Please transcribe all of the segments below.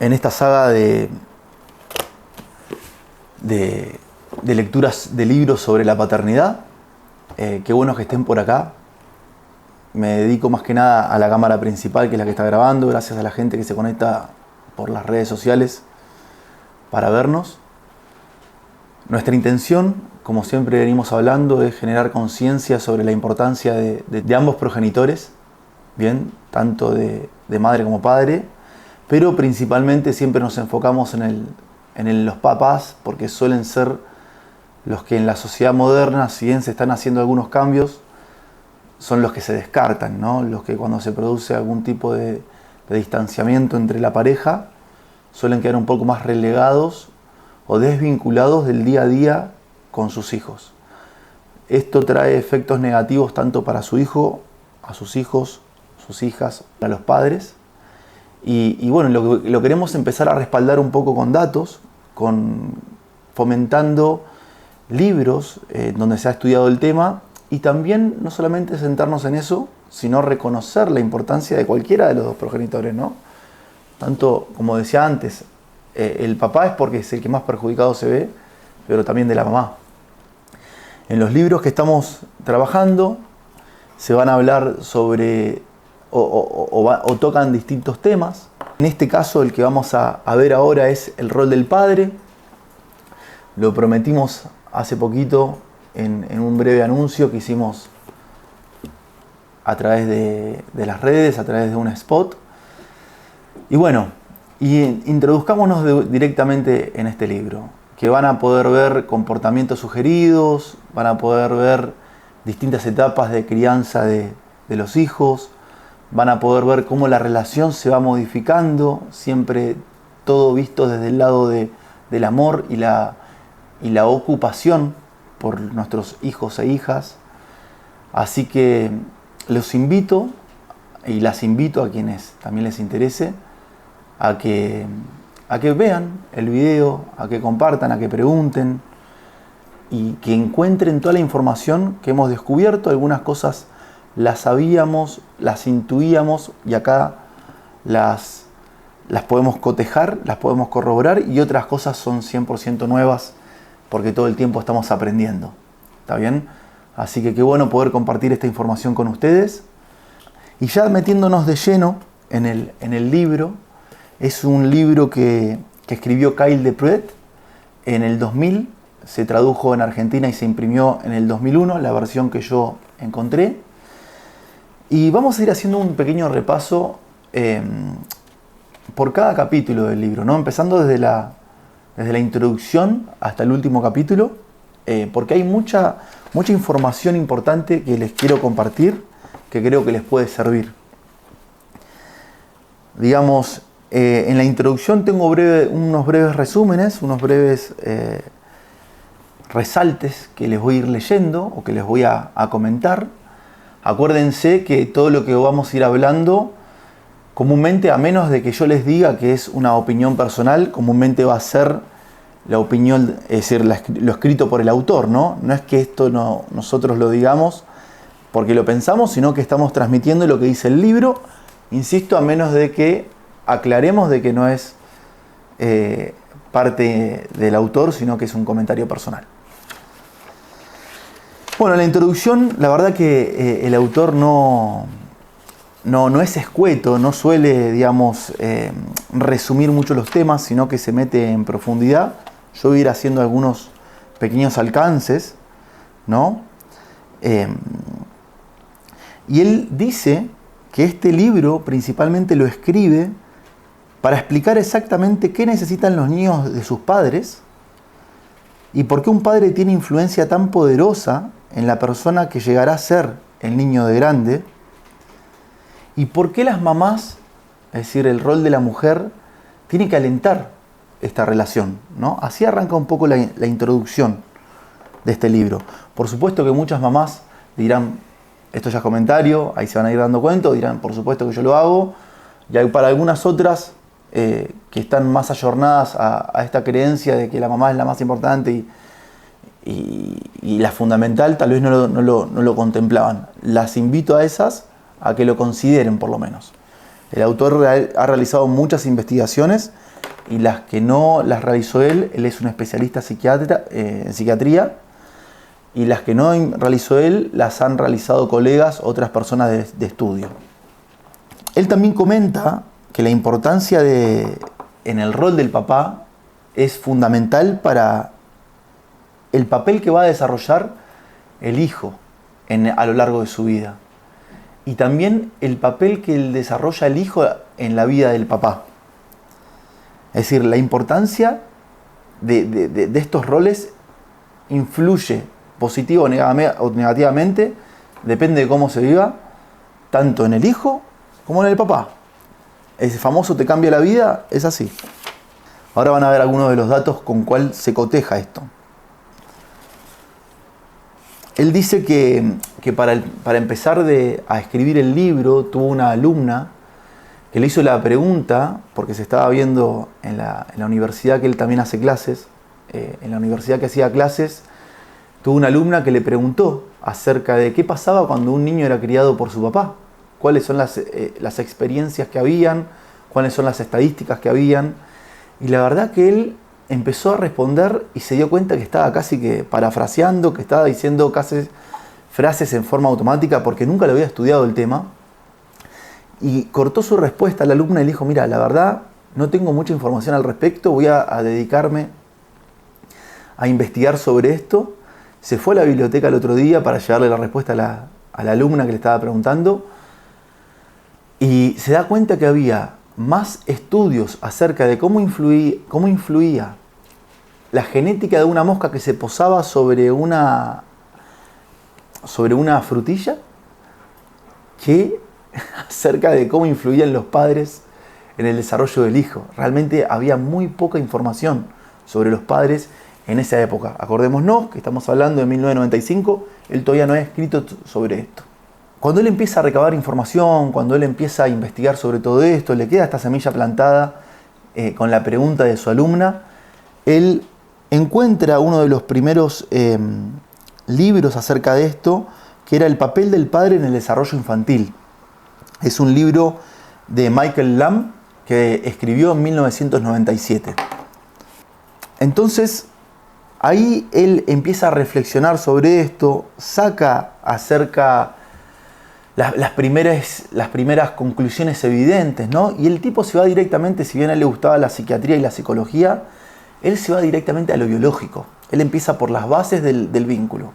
en esta saga de lecturas de libros sobre la paternidad. Qué bueno que estén por acá. Me dedico más que nada a la cámara principal, que es la que está grabando, gracias a la gente que se conecta por las redes sociales para vernos. Nuestra intención, como siempre venimos hablando, es generar conciencia sobre la importancia de ambos progenitores, bien, tanto de madre como padre, pero principalmente siempre nos enfocamos en los papás, porque suelen ser los que en la sociedad moderna, si bien se están haciendo algunos cambios, son los que se descartan, ¿no? Los que cuando se produce algún tipo de distanciamiento entre la pareja, suelen quedar un poco más relegados o desvinculados del día a día con sus hijos. Esto trae efectos negativos tanto para su hijo, a sus hijos, sus hijas, a los padres. Y bueno, lo queremos empezar a respaldar un poco con datos, fomentando libros donde se ha estudiado el tema, y también no solamente centrarnos en eso, sino reconocer la importancia de cualquiera de los dos progenitores, ¿no? Tanto, como decía antes, el papá es porque es el que más perjudicado se ve, pero también de la mamá. En los libros que estamos trabajando se van a hablar sobre o tocan distintos temas. En este caso el que vamos a ver ahora es el rol del padre. Lo prometimos hace poquito en un breve anuncio que hicimos a través de las redes, a través de un spot. Y bueno, introduzcámonos directamente en este libro, que van a poder ver comportamientos sugeridos, van a poder ver distintas etapas de crianza de los hijos, van a poder ver cómo la relación se va modificando, siempre todo visto desde el lado del amor y la ocupación por nuestros hijos e hijas. Así que los invito, y las invito a quienes también les interese, a que vean el video, a que compartan, a que pregunten y que encuentren toda la información que hemos descubierto. Algunas cosas las sabíamos, las intuíamos y acá las podemos cotejar, las podemos corroborar, y otras cosas son 100% nuevas porque todo el tiempo estamos aprendiendo. ¿Está bien? Así que qué bueno poder compartir esta información con ustedes. Y ya metiéndonos de lleno en el libro, es un libro que escribió Kyle DePruet en el 2000, se tradujo en Argentina y se imprimió en el 2001, la versión que yo encontré. Y vamos a ir haciendo un pequeño repaso por cada capítulo del libro, ¿no? Empezando desde la introducción hasta el último capítulo, porque hay mucha información importante que les quiero compartir, que creo que les puede servir. Digamos, en la introducción tengo unos breves resúmenes, unos breves resaltes que les voy a ir leyendo o que les voy a comentar. Acuérdense que todo lo que vamos a ir hablando, comúnmente, a menos de que yo les diga que es una opinión personal, comúnmente va a ser la opinión, es decir, lo escrito por el autor, ¿no? No es que esto nosotros lo digamos porque lo pensamos, sino que estamos transmitiendo lo que dice el libro, insisto, a menos de que aclaremos de que no es parte del autor, sino que es un comentario personal. Bueno, en la introducción, la verdad que el autor no es escueto, no suele, digamos, resumir mucho los temas, sino que se mete en profundidad. Yo voy a ir haciendo algunos pequeños alcances, ¿no? Y él dice que este libro principalmente lo escribe para explicar exactamente qué necesitan los niños de sus padres y por qué un padre tiene influencia tan poderosa en la persona que llegará a ser el niño de grande, y por qué las mamás, es decir, el rol de la mujer, tiene que alentar esta relación, ¿no? Así arranca un poco la introducción de este libro. Por supuesto que muchas mamás dirán, esto ya es comentario, ahí se van a ir dando cuenta, dirán, por supuesto que yo lo hago, y hay para algunas otras que están más ayornadas a esta creencia de que la mamá es la más importante y la fundamental, tal vez no lo contemplaban. Las invito a esas a que lo consideren por lo menos. El autor ha realizado muchas investigaciones y las que no las realizó él es un especialista en psiquiatría, y las que no realizó él las han realizado colegas, otras personas de estudio. Él también comenta que la importancia en el rol del papá es fundamental para el papel que va a desarrollar el hijo a lo largo de su vida. Y también el papel que desarrolla el hijo en la vida del papá. Es decir, la importancia de estos roles influye positivo o negativamente, depende de cómo se viva, tanto en el hijo como en el papá. Ese famoso te cambia la vida, es así. Ahora van a ver algunos de los datos con cuál se coteja esto. Él dice que para empezar a escribir el libro tuvo una alumna que le hizo la pregunta, porque se estaba viendo en la universidad que él también hace clases, en la universidad que hacía clases, tuvo una alumna que le preguntó acerca de qué pasaba cuando un niño era criado por su papá, cuáles son las experiencias que habían, cuáles son las estadísticas que habían, y la verdad que él empezó a responder y se dio cuenta que estaba casi que parafraseando, que estaba diciendo casi frases en forma automática porque nunca le había estudiado el tema. Y cortó su respuesta a la alumna y le dijo, mira, la verdad no tengo mucha información al respecto, voy a dedicarme a investigar sobre esto. Se fue a la biblioteca el otro día para llevarle la respuesta a la alumna que le estaba preguntando y se da cuenta que había más estudios acerca de cómo influía la genética de una mosca que se posaba sobre una frutilla que acerca de cómo influían los padres en el desarrollo del hijo. Realmente había muy poca información sobre los padres en esa época. Acordémonos que estamos hablando de 1995, él todavía no ha escrito sobre esto. Cuando él empieza a recabar información, cuando él empieza a investigar sobre todo esto, le queda esta semilla plantada con la pregunta de su alumna, él encuentra uno de los primeros libros acerca de esto, que era El papel del padre en el desarrollo infantil. Es un libro de Michael Lamb que escribió en 1997. Entonces, ahí él empieza a reflexionar sobre esto, saca acerca las primeras conclusiones evidentes, ¿no? Y el tipo se va directamente, si bien a él le gustaba la psiquiatría y la psicología, él se va directamente a lo biológico. Él empieza por las bases del vínculo.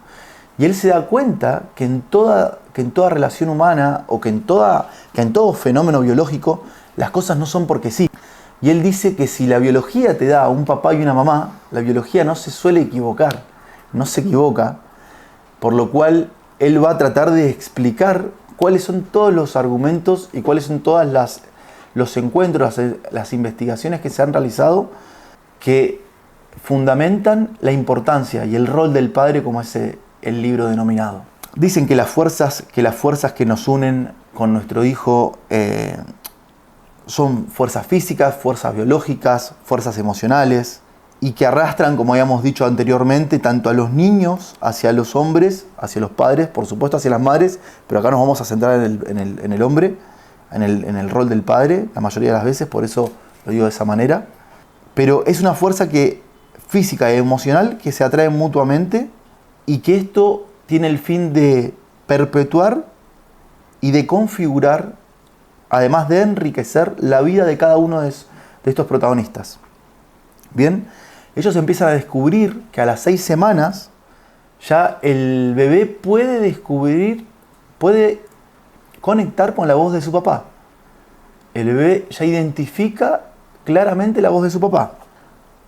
Y él se da cuenta que en toda relación humana o que en todo fenómeno biológico las cosas no son porque sí. Y él dice que si la biología te da un papá y una mamá, la biología no se suele equivocar, no se equivoca, por lo cual él va a tratar de explicar cuáles son todos los argumentos y cuáles son todos los encuentros, las investigaciones que se han realizado que fundamentan la importancia y el rol del padre como es el libro denominado. Dicen que las fuerzas que nos unen con nuestro hijo son fuerzas físicas, fuerzas biológicas, fuerzas emocionales y que arrastran, como habíamos dicho anteriormente, tanto a los niños hacia los hombres, hacia los padres, por supuesto hacia las madres, pero acá nos vamos a centrar en el hombre, en el rol del padre, la mayoría de las veces, por eso lo digo de esa manera. Pero es una fuerza física y emocional que se atraen mutuamente y que esto tiene el fin de perpetuar y de configurar, además de enriquecer la vida de cada uno de estos protagonistas. Bien, ellos empiezan a descubrir que a las 6 semanas ya el bebé puede conectar con la voz de su papá. El bebé ya identifica claramente la voz de su papá.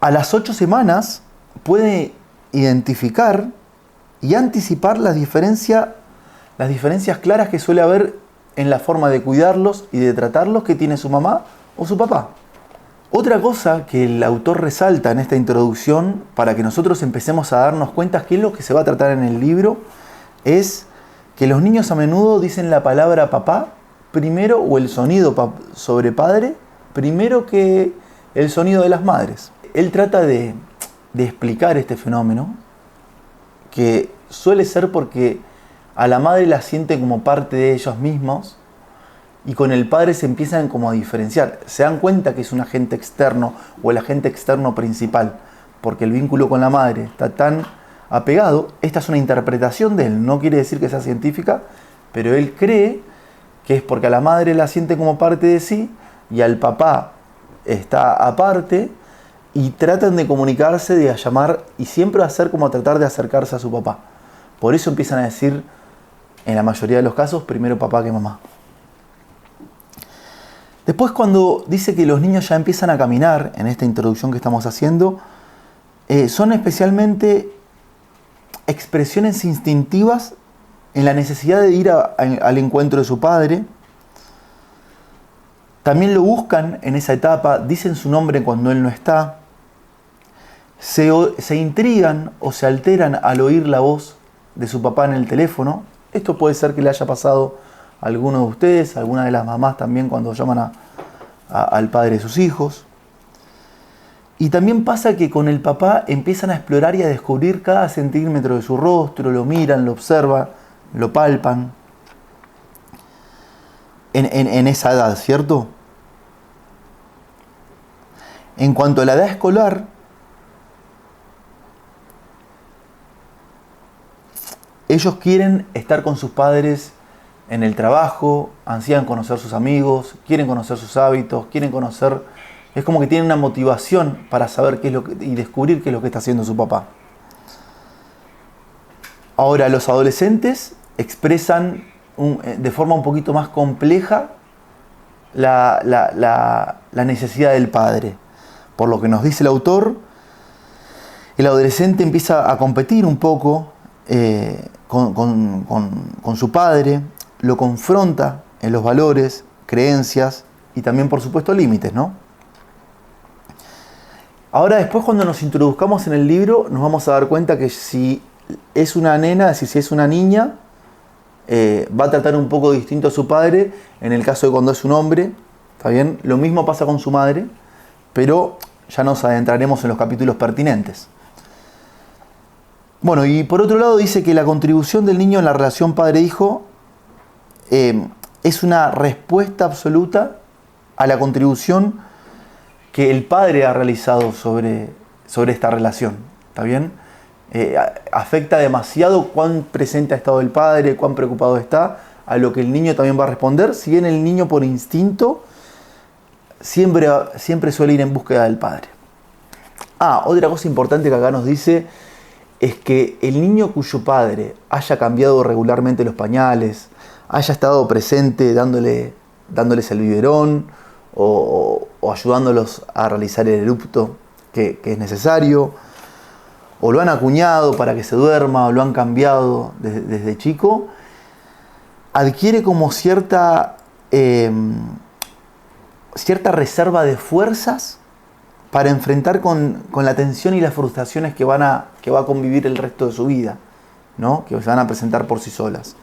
A las 8 semanas puede identificar y anticipar las diferencias claras que suele haber en la forma de cuidarlos y de tratarlos que tiene su mamá o su papá. Otra cosa que el autor resalta en esta introducción para que nosotros empecemos a darnos cuenta qué es lo que se va a tratar en el libro es que los niños a menudo dicen la palabra papá primero o el sonido sobre padre primero que el sonido de las madres. Él trata de explicar este fenómeno que suele ser porque a la madre la sienten como parte de ellos mismos y con el padre se empiezan como a diferenciar. Se dan cuenta que es un agente externo o el agente externo principal, porque el vínculo con la madre está tan apegado. Esta es una interpretación de él, no quiere decir que sea científica, pero él cree que es porque a la madre la siente como parte de sí y al papá está aparte, y tratan de comunicarse, de llamar, y siempre hacer como tratar de acercarse a su papá. Por eso empiezan a decir, en la mayoría de los casos, primero papá que mamá. Después, cuando dice que los niños ya empiezan a caminar, en esta introducción que estamos haciendo, son especialmente expresiones instintivas en la necesidad de ir al encuentro de su padre. También lo buscan en esa etapa, dicen su nombre cuando él no está. Se intrigan o se alteran al oír la voz de su papá en el teléfono. Esto puede ser que le haya pasado a alguno de ustedes, a alguna de las mamás también cuando llaman al padre de sus hijos. Y también pasa que con el papá empiezan a explorar y a descubrir cada centímetro de su rostro, lo miran, lo observan, lo palpan. En esa edad, ¿cierto? En cuanto a la edad escolar, ellos quieren estar con sus padres en el trabajo, ansían conocer sus amigos, quieren conocer sus hábitos, quieren conocer... Es como que tienen una motivación para saber qué es y descubrir qué es lo que está haciendo su papá. Ahora, los adolescentes expresan de forma un poquito más compleja la necesidad del padre. Por lo que nos dice el autor, el adolescente empieza a competir un poco con su padre, lo confronta en los valores, creencias y también, por supuesto, límites, ¿no? Ahora, después, cuando nos introduzcamos en el libro, nos vamos a dar cuenta que si es una nena, si es una niña, va a tratar un poco distinto a su padre, en el caso de cuando es un hombre, ¿está bien? Lo mismo pasa con su madre, pero ya nos adentraremos en los capítulos pertinentes. Bueno, y por otro lado dice que la contribución del niño en la relación padre-hijo es una respuesta absoluta a la contribución que el padre ha realizado sobre esta relación, ¿está bien? Afecta demasiado cuán presente ha estado el padre, cuán preocupado está, a lo que el niño también va a responder, si bien el niño por instinto siempre suele ir en búsqueda del padre. Otra cosa importante que acá nos dice es que el niño cuyo padre haya cambiado regularmente los pañales, haya estado presente dándoles el biberón o ayudándolos a realizar el erupto que es necesario, o lo han acuñado para que se duerma, o lo han cambiado desde chico, adquiere como cierta reserva de fuerzas para enfrentar con la tensión y las frustraciones que va a convivir el resto de su vida, ¿no? Que se van a presentar por sí solas.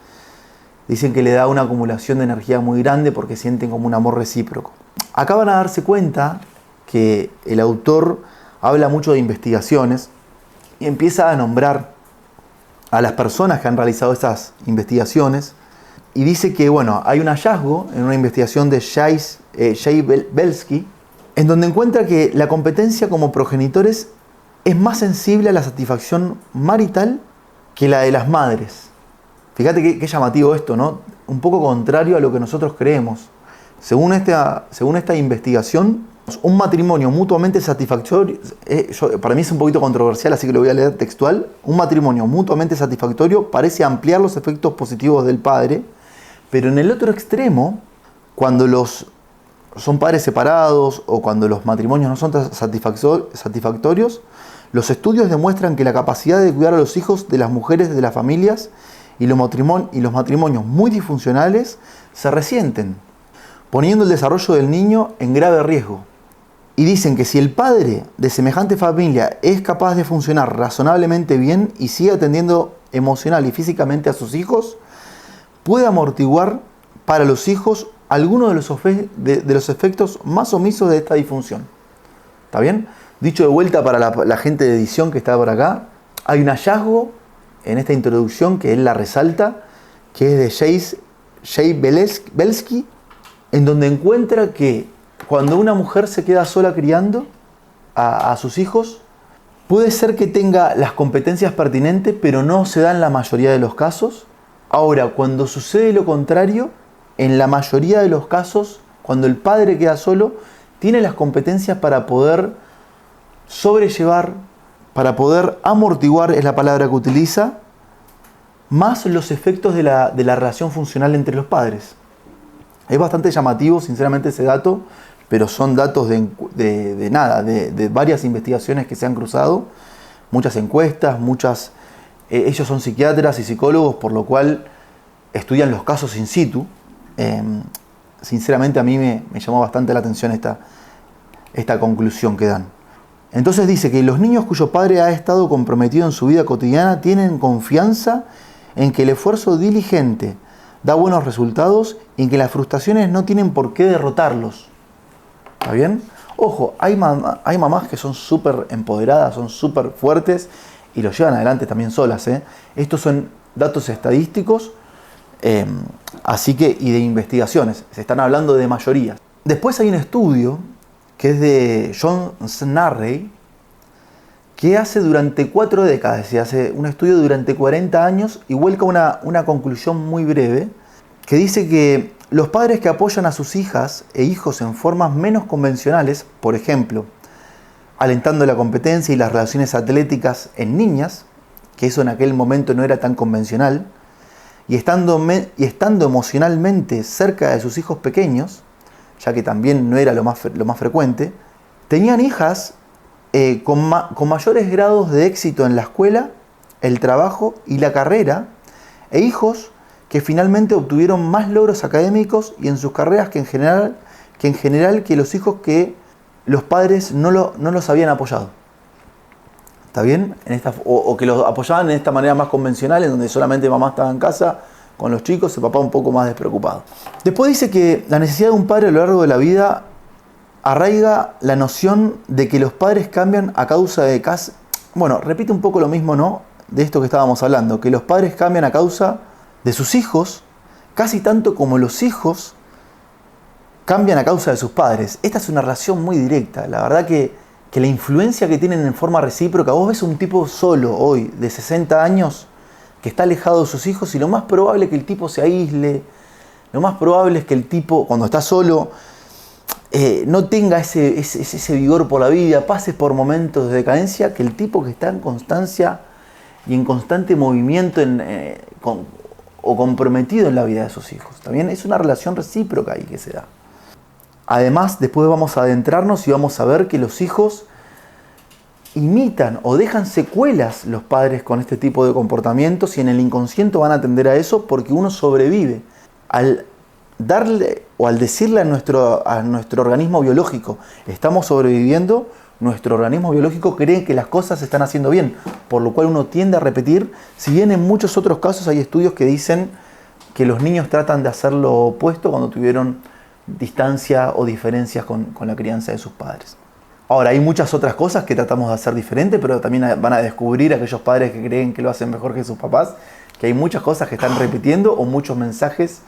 Dicen que le da una acumulación de energía muy grande porque sienten como un amor recíproco. Acá van a darse cuenta que el autor habla mucho de investigaciones y empieza a nombrar a las personas que han realizado estas investigaciones, y dice que, bueno, hay un hallazgo en una investigación de Jay Belsky, en donde encuentra que la competencia como progenitores es más sensible a la satisfacción marital que la de las madres. Fíjate qué llamativo esto, ¿no? Un poco contrario a lo que nosotros creemos. Según esta investigación, un matrimonio mutuamente satisfactorio, para mí es un poquito controversial, así que lo voy a leer textual. Un matrimonio mutuamente satisfactorio parece ampliar los efectos positivos del padre, pero en el otro extremo, cuando son padres separados o cuando los matrimonios no son satisfactorios, los estudios demuestran que la capacidad de cuidar a los hijos de las mujeres de las familias y los matrimonios muy disfuncionales se resienten, poniendo el desarrollo del niño en grave riesgo. Y dicen que si el padre de semejante familia es capaz de funcionar razonablemente bien y sigue atendiendo emocional y físicamente a sus hijos, puede amortiguar para los hijos algunos de los efectos más omisos de esta disfunción. ¿Está bien? Dicho de vuelta para la gente de edición que está por acá, hay un hallazgo en esta introducción que él la resalta, que es de Jay Belsky, en donde encuentra que cuando una mujer se queda sola criando a sus hijos, puede ser que tenga las competencias pertinentes, pero no se da en la mayoría de los casos. Ahora, cuando sucede lo contrario, en la mayoría de los casos, cuando el padre queda solo, tiene las competencias para poder sobrellevar, para poder amortiguar, es la palabra que utiliza, más los efectos de la relación funcional entre los padres. Es bastante llamativo, sinceramente, ese dato, pero son datos de varias investigaciones que se han cruzado, muchas encuestas, ellos son psiquiatras y psicólogos, por lo cual estudian los casos in situ. Sinceramente a mí me llamó bastante la atención esta conclusión que dan. Entonces dice que los niños cuyo padre ha estado comprometido en su vida cotidiana tienen confianza en que el esfuerzo diligente da buenos resultados y en que las frustraciones no tienen por qué derrotarlos. ¿Está bien? Ojo, hay mamás que son súper empoderadas, son súper fuertes y lo llevan adelante también solas. Estos son datos estadísticos y de investigaciones. Se están hablando de mayorías. Después hay un estudio que es de John Snarrey, que hace durante 4 décadas, se hace un estudio durante 40 años y vuelca una conclusión muy breve, que dice que los padres que apoyan a sus hijas e hijos en formas menos convencionales, por ejemplo, alentando la competencia y las relaciones atléticas en niñas, que eso en aquel momento no era tan convencional, y estando emocionalmente cerca de sus hijos pequeños, ya que también no era lo más frecuente, tenían hijas con mayores grados de éxito en la escuela, el trabajo y la carrera, e hijos que finalmente obtuvieron más logros académicos y en sus carreras que en general que los hijos que los padres no los habían apoyado. ¿Está bien? O que los apoyaban en esta manera más convencional, en donde solamente mamá estaba en casa con los chicos, el papá un poco más despreocupado. Después dice que la necesidad de un padre a lo largo de la vida arraiga la noción de que los padres cambian a causa de... Bueno, repite un poco lo mismo, ¿no? De esto que estábamos hablando, que los padres cambian a causa de sus hijos, casi tanto como los hijos cambian a causa de sus padres. Esta es una relación muy directa. La verdad que la influencia que tienen en forma recíproca, vos ves un tipo solo hoy, de 60 años, que está alejado de sus hijos y lo más probable es que el tipo se aísle, lo más probable es que el tipo, cuando está solo, no tenga ese vigor por la vida, pase por momentos de decadencia, que el tipo que está en constancia y en constante movimiento o comprometido en la vida de sus hijos. También es una relación recíproca ahí que se da. Además, después vamos a adentrarnos y vamos a ver que los hijos imitan o dejan secuelas los padres con este tipo de comportamientos y en el inconsciente van a atender a eso porque uno sobrevive. Al darle o al decirle a nuestro organismo biológico, estamos sobreviviendo, nuestro organismo biológico cree que las cosas se están haciendo bien, por lo cual uno tiende a repetir, si bien en muchos otros casos hay estudios que dicen que los niños tratan de hacer lo opuesto cuando tuvieron distancia o diferencias con la crianza de sus padres. Ahora, hay muchas otras cosas que tratamos de hacer diferente, pero también van a descubrir aquellos padres que creen que lo hacen mejor que sus papás, que hay muchas cosas que están repitiendo o muchos mensajes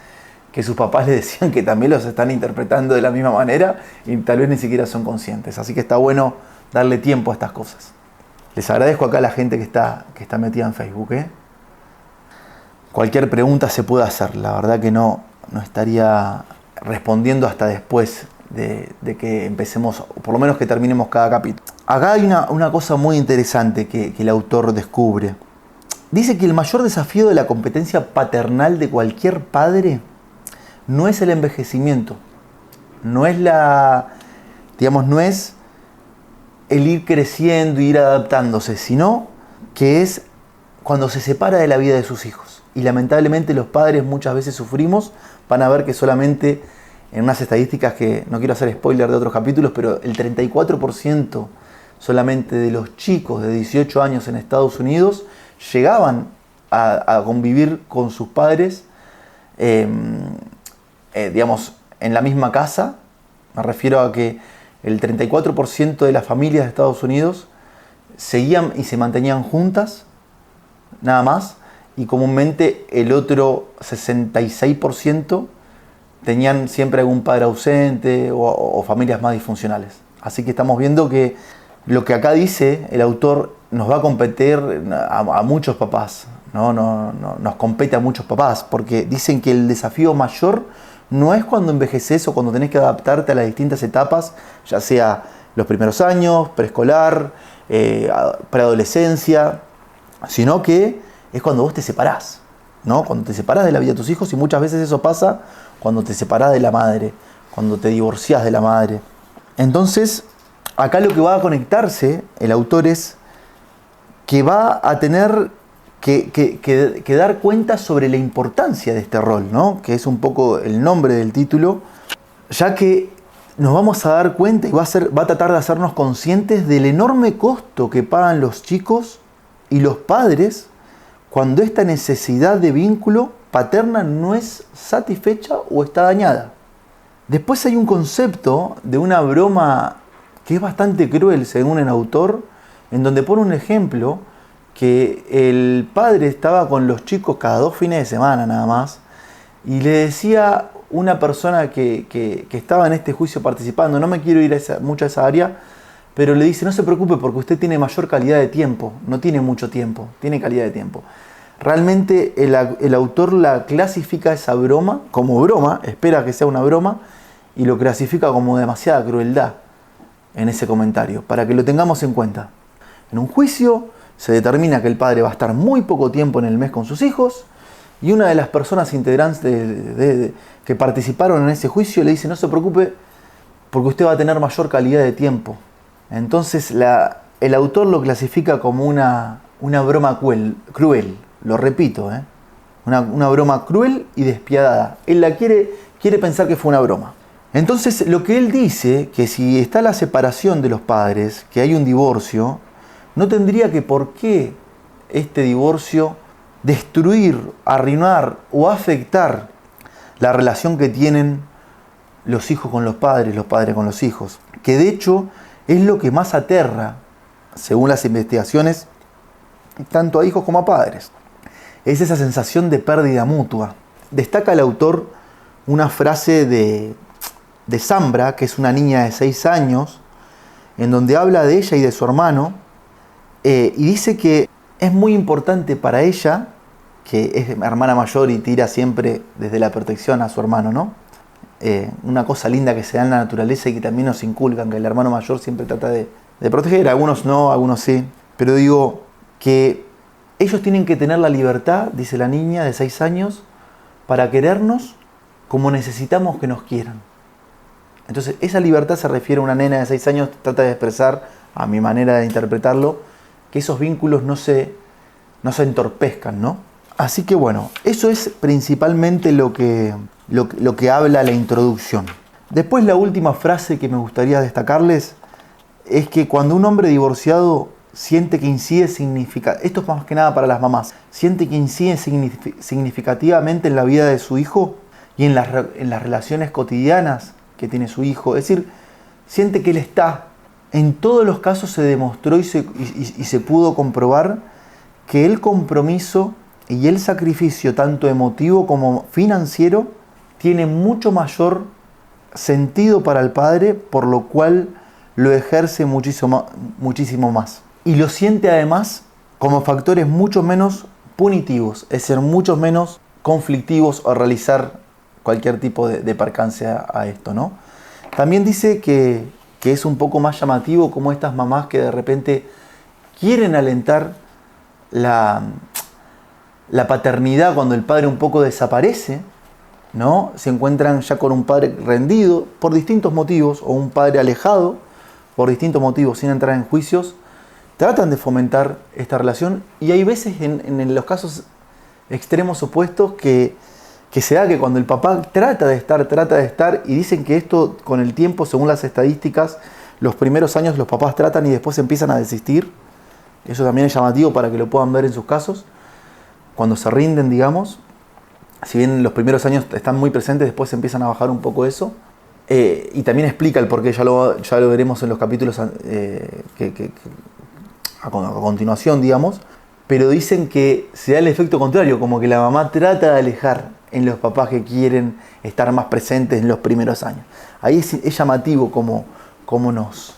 que sus papás les decían que también los están interpretando de la misma manera y tal vez ni siquiera son conscientes. Así que está bueno darle tiempo a estas cosas. Les agradezco acá a la gente que está metida en Facebook. Cualquier pregunta se puede hacer. La verdad que no estaría respondiendo hasta después de que empecemos, o por lo menos que terminemos cada capítulo. Acá hay una cosa muy interesante que el autor descubre. Dice que el mayor desafío de la competencia paternal de cualquier padre no es el envejecimiento, no es el ir creciendo y ir adaptándose, sino que es cuando se separa de la vida de sus hijos. Y lamentablemente los padres muchas veces sufrimos. Van a ver que solamente en unas estadísticas que no quiero hacer spoiler de otros capítulos, pero el 34% solamente de los chicos de 18 años en Estados Unidos llegaban a convivir con sus padres, en la misma casa. Me refiero a que el 34% de las familias de Estados Unidos seguían y se mantenían juntas, nada más, y comúnmente el otro 66% tenían siempre algún padre ausente o familias más disfuncionales. Así que estamos viendo que lo que acá dice el autor nos va a competir a muchos papás, ¿no? Nos compete a muchos papás, porque dicen que el desafío mayor no es cuando envejeces o cuando tenés que adaptarte a las distintas etapas, ya sea los primeros años, preescolar, preadolescencia, sino que es cuando vos te separás, ¿no? Cuando te separás de la vida de tus hijos, y muchas veces eso pasa cuando te separás de la madre, cuando te divorciás de la madre. Entonces, acá lo que va a conectarse el autor es que va a tener que dar cuenta sobre la importancia de este rol, ¿no? Que es un poco el nombre del título, ya que nos vamos a dar cuenta y va a tratar de hacernos conscientes del enorme costo que pagan los chicos y los padres cuando esta necesidad de vínculo paterna no es satisfecha o está dañada. Después hay un concepto de una broma que es bastante cruel, según el autor, en donde pone un ejemplo que el padre estaba con los chicos cada 2 fines de semana nada más, y le decía una persona que estaba en este juicio participando, no me quiero ir mucho a esa área, pero le dice: no se preocupe porque usted tiene mayor calidad de tiempo, no tiene mucho tiempo, tiene calidad de tiempo. Realmente el autor la clasifica esa broma como broma, espera que sea una broma, y lo clasifica como demasiada crueldad en ese comentario, para que lo tengamos en cuenta. En un juicio se determina que el padre va a estar muy poco tiempo en el mes con sus hijos, y una de las personas integrantes que participaron en ese juicio le dice: no se preocupe porque usted va a tener mayor calidad de tiempo. Entonces el autor lo clasifica como una broma cruel, lo repito, una broma cruel y despiadada. Él quiere pensar que fue una broma. Entonces lo que él dice, que si está la separación de los padres, que hay un divorcio, no tendría que por qué este divorcio destruir, arruinar o afectar la relación que tienen los hijos con los padres con los hijos, que de hecho es lo que más aterra, según las investigaciones, tanto a hijos como a padres. Es esa sensación de pérdida mutua. Destaca el autor una frase de Zambra, que es una niña de 6 años, en donde habla de ella y de su hermano, y dice que es muy importante para ella, que es hermana mayor y tira siempre desde la protección a su hermano, ¿no? Una cosa linda que se da en la naturaleza y que también nos inculcan, que el hermano mayor siempre trata de proteger, algunos no, algunos sí, pero digo que ellos tienen que tener la libertad, dice la niña de 6 años, para querernos como necesitamos que nos quieran. Entonces esa libertad se refiere a una nena de 6 años, trata de expresar, a mi manera de interpretarlo, que esos vínculos no se entorpezcan, ¿no? Así que bueno, eso es principalmente lo que habla la introducción. Después la última frase que me gustaría destacarles es que cuando un hombre divorciado siente que incide esto es más que nada para las mamás, siente que incide significativamente en la vida de su hijo y en las relaciones cotidianas que tiene su hijo, es decir, siente que él está. En todos los casos se demostró y se pudo comprobar que el compromiso y el sacrificio, tanto emotivo como financiero, tiene mucho mayor sentido para el padre, por lo cual lo ejerce muchísimo más. Y lo siente además como factores mucho menos punitivos, es decir, mucho menos conflictivos al realizar cualquier tipo de percance a esto, ¿no? También dice que es un poco más llamativo como estas mamás que de repente quieren alentar la paternidad cuando el padre un poco desaparece, ¿no? Se encuentran ya con un padre rendido por distintos motivos, o un padre alejado por distintos motivos, sin entrar en juicios, tratan de fomentar esta relación, y hay veces en los casos extremos opuestos que se da que cuando el papá trata de estar, y dicen que esto con el tiempo, según las estadísticas, los primeros años los papás tratan y después empiezan a desistir. Eso también es llamativo para que lo puedan ver en sus casos. Cuando se rinden, digamos, si bien los primeros años están muy presentes, después empiezan a bajar un poco eso. Y también explica el porqué, ya lo veremos en los capítulos a continuación, digamos. pero dicen que se da el efecto contrario, como que la mamá trata de alejar en los papás que quieren estar más presentes en los primeros años. Ahí es llamativo cómo nos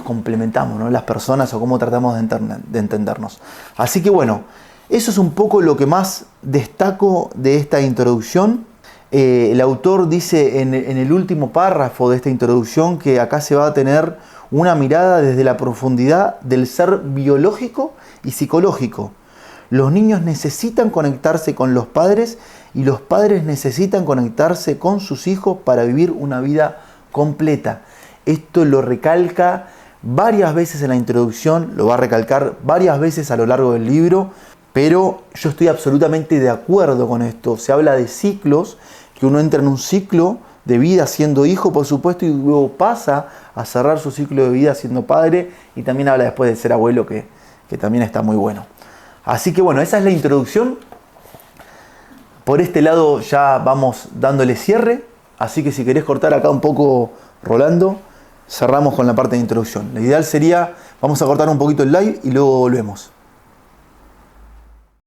complementamos, ¿no?, las personas, o cómo tratamos de entendernos. Así que bueno, eso es un poco lo que más destaco de esta introducción. El autor dice en el último párrafo de esta introducción que acá se va a tener una mirada desde la profundidad del ser biológico y psicológico. Los niños necesitan conectarse con los padres y los padres necesitan conectarse con sus hijos para vivir una vida completa. Esto lo recalca varias veces en la introducción, lo va a recalcar varias veces a lo largo del libro, pero yo estoy absolutamente de acuerdo con esto. Se habla de ciclos, que uno entra en un ciclo de vida siendo hijo, por supuesto, y luego pasa a cerrar su ciclo de vida siendo padre, y también habla después de ser abuelo, que también está muy bueno. Así que bueno, esa es la introducción. Por este lado ya vamos dándole cierre, así que si querés cortar acá un poco, Rolando, cerramos con la parte de introducción. La ideal sería, vamos a cortar un poquito el live y luego volvemos.